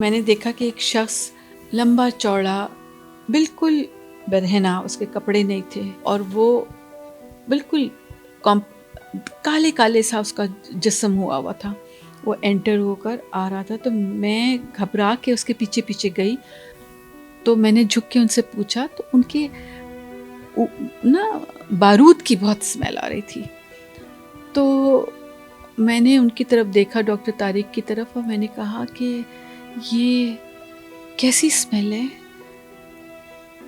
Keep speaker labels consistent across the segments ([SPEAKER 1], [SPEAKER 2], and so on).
[SPEAKER 1] میں نے دیکھا کہ ایک شخص لمبا چوڑا بالکل برہنہ، اس کے کپڑے نہیں تھے اور وہ بالکل کالے کالے سا اس کا جسم ہوا تھا. وہ انٹر ہو کر آ رہا تھا تو میں گھبرا کے اس کے پیچھے پیچھے گئی. تو میں نے جھک کے ان سے پوچھا تو ان کے نا بارود کی بہت اسمیل آ رہی تھی. تو میں نے ان کی طرف دیکھا، ڈاکٹر طارق کی طرف، اور میں نے کہا کہ یہ کیسی اسمیل ہے؟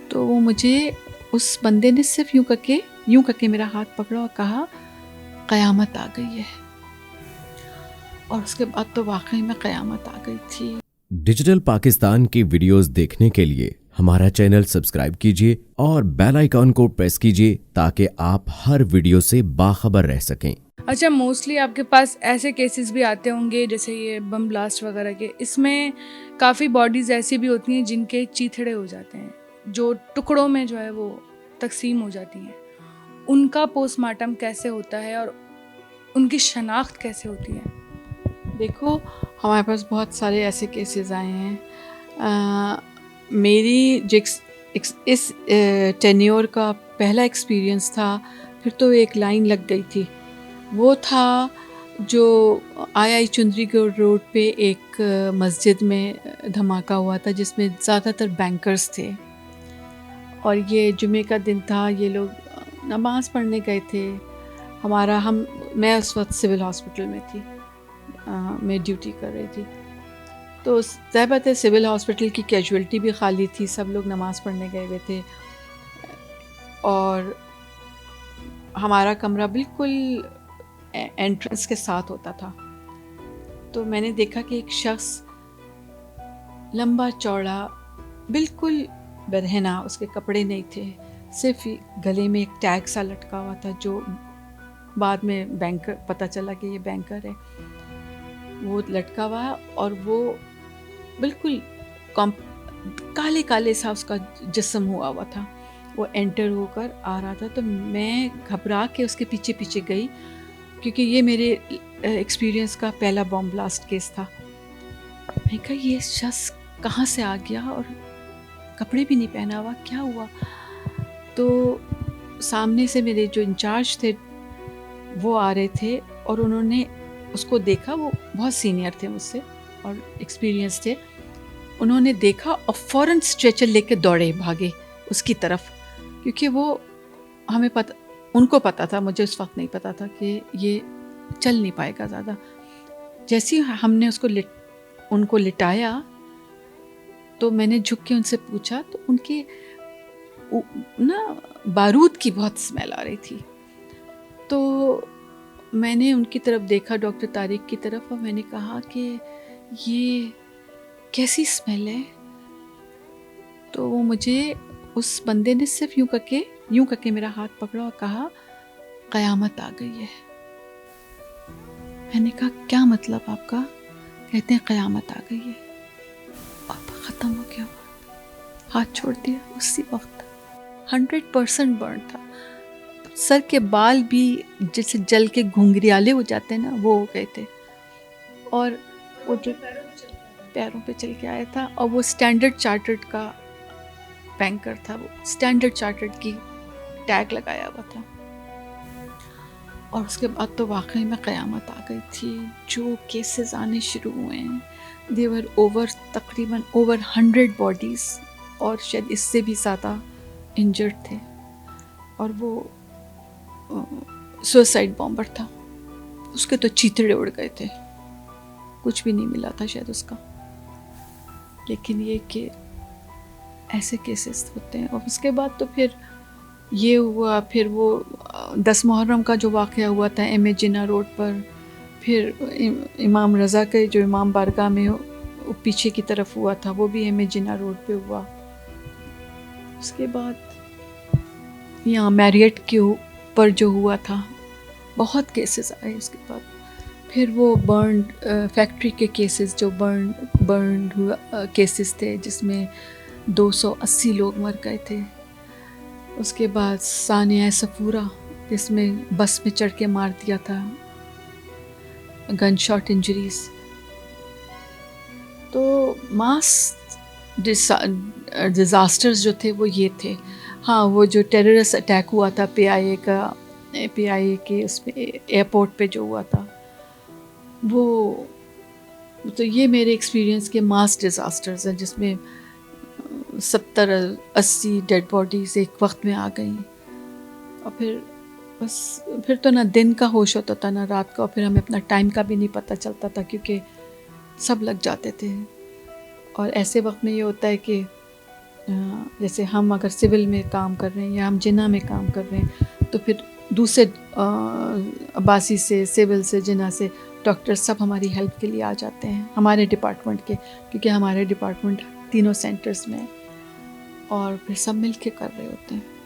[SPEAKER 1] تو وہ مجھے اس بندے نے صرف یوں کر کے میرا ہاتھ پکڑا اور کہا قیامت آ گئی ہے. اور اس کے بعد تو واقعی میں قیامت آ گئی تھی.
[SPEAKER 2] ڈیجیٹل پاکستان کی ویڈیوز دیکھنے کے لیے ہمارا چینل سبسکرائب کیجیے اور بیل آئیکن کو پریس کیجیے تاکہ آپ ہر ویڈیو سے باخبر رہ سکیں.
[SPEAKER 3] اچھا، موسٹلی آپ کے پاس ایسے کیسز بھی آتے ہوں گے جیسے یہ بم بلاسٹ وغیرہ کے. اس میں کافی باڈیز ایسی بھی ہوتی ہیں جن کے چیتھڑے ہو جاتے ہیں، جو ٹکڑوں میں جو ہے وہ تقسیم ہو جاتی ہیں. ان کا پوسٹ مارٹم کیسے ہوتا ہے اور ان کی شناخت کیسے ہوتی ہے؟
[SPEAKER 1] دیکھو، ہمارے پاس بہت سارے ایسے کیسز آئے ہیں. میری جو اس ٹینیور کا پہلا ایکسپیرینس تھا، پھر تو ایک لائن لگ گئی تھی. وہ تھا جو آئی چندری گڑھ روڈ پہ ایک مسجد میں دھماکہ ہوا تھا جس میں زیادہ تر بینکرز تھے. اور یہ جمعے کا دن تھا، یہ لوگ نماز پڑھنے گئے تھے. میں اس وقت سول ہاسپٹل میں تھی، میں ڈیوٹی کر رہی تھی. تو ظاہر بات ہے سول ہاسپٹل کی کیجویلٹی بھی خالی تھی، سب لوگ نماز پڑھنے گئے ہوئے تھے. اور ہمارا کمرہ بالکل انٹرنس کے ساتھ ہوتا تھا. تو میں نے دیکھا کہ ایک شخص لمبا چوڑا بالکل برہنہ، اس کے کپڑے نہیں تھے، صرف گلے میں ایک ٹیگ سا لٹکا ہوا تھا جو بعد میں بینکر پتہ چلا کہ یہ بینکر ہے. وہ لٹکا ہوا اور وہ بالکل کالے کالے سا اس کا جسم ہوا تھا. وہ انٹر ہو کر آ رہا تھا تو میں گھبرا کے اس کے پیچھے پیچھے گئی، کیونکہ یہ میرے ایکسپیرینس کا پہلا بم بلاسٹ کیس تھا. میں کہا یہ شخص کہاں سے آ گیا اور کپڑے بھی نہیں پہنا ہوا، کیا ہوا؟ تو سامنے سے میرے جو انچارج تھے وہ آ رہے تھے اور انہوں نے اس کو دیکھا. وہ بہت سینئر تھے مجھ سے اور ایکسپیرینس تھے. انہوں نے دیکھا اور فوراً اسٹریچر لے کے دوڑے بھاگے اس کی طرف، کیونکہ وہ ان کو پتا تھا، مجھے اس وقت نہیں پتا تھا کہ یہ چل نہیں پائے گا زیادہ. جیسے ہی ہم نے ان کو لٹایا تو میں نے جھک کے ان سے پوچھا تو ان کے بارود کی بہت اسمیل آ رہی تھی. تو میں نے ان کی طرف دیکھا، ڈاکٹر طارق کی طرف، اور میں نے کہا کہ یہ کیسی اسمیل ہے؟ تو وہ مجھے اس بندے نے صرف یوں کر کے میرا ہاتھ پکڑا اور کہا قیامت آ گئی ہے. میں نے کہا کیا مطلب آپ کا؟ کہتے ہیں قیامت آ گئی ہے. اور ختم ہو گیا، ہاتھ چھوڑ دیا اسی وقت. 100% برن تھا. سر کے بال بھی جیسے جل کے گھنگریالے ہو جاتے ہیں نا، وہ ہو گئے تھے. اور وہ جو پیروں پہ چل کے آیا تھا، اور وہ اسٹینڈرڈ چارٹرڈ کا بینکر تھا. وہ اسٹینڈرڈ چارٹرڈ کی ٹیگ لگایا ہوا تھا. اور اس کے بعد تو واقعی میں قیامت آ گئی تھی. جو کیسز آنے شروع ہوئے ہیں، دیور تقریباً اوور 100 باڈیز، اور شاید اس سے بھی زیادہ انجرڈ تھے. اور وہ سوسائڈ بامبر تھا. اس کے تو چیتڑے اڑ گئے تھے، کچھ بھی نہیں ملا تھا شاید اس کا. لیکن یہ کہ ایسے کیسز ہوتے ہیں. اور اس کے بعد تو پھر یہ ہوا، پھر وہ 10 محرم کا جو واقعہ ہوا تھا ایم اے جناح روڈ پر، پھر امام رضا کے جو امام بارگاہ میں پیچھے کی طرف ہوا تھا، وہ بھی ایم اے جناح روڈ پہ ہوا. اس کے بعد یہاں میریٹ کے اوپر جو ہوا تھا، بہت کیسز آئے. اس کے بعد پھر وہ برنڈ فیکٹری کے کیسز، جو برنڈ ہوا کیسز تھے جس میں 280 لوگ مر گئے تھے. اس کے بعد ثانیہ صفورہ جس میں بس میں چڑھ کے مار دیا تھا، گن شاٹ انجریز. تو ماس ڈیزاسٹرز جو تھے وہ یہ تھے. ہاں وہ جو ٹیررسٹ اٹیک ہوا تھا پی آئی اے کے اس پہ ایئرپورٹ پہ جو ہوا تھا وہ تو یہ میرے ایکسپیرینس کے ماس ڈیزاسٹرز ہیں جس میں 70-80 ڈیڈ باڈیز ایک وقت میں آ گئیں. اور پھر تو نہ دن کا ہوش ہوتا تھا نہ رات کا, اور پھر ہمیں اپنا ٹائم کا بھی نہیں پتہ چلتا تھا کیونکہ سب لگ جاتے تھے. اور ایسے وقت میں یہ ہوتا ہے کہ جیسے ہم اگر سول میں کام کر رہے ہیں یا ہم جناح میں کام کر رہے ہیں تو پھر دوسرے عباسی سے, سول سے, جناح سے ڈاکٹر سب ہماری ہیلپ کے لیے آ جاتے ہیں ہمارے ڈپارٹمنٹ کے, کیونکہ ہمارے ڈپارٹمنٹ تینوں سینٹرز میں اور پھر سب مل کے کر رہے ہوتے ہیں.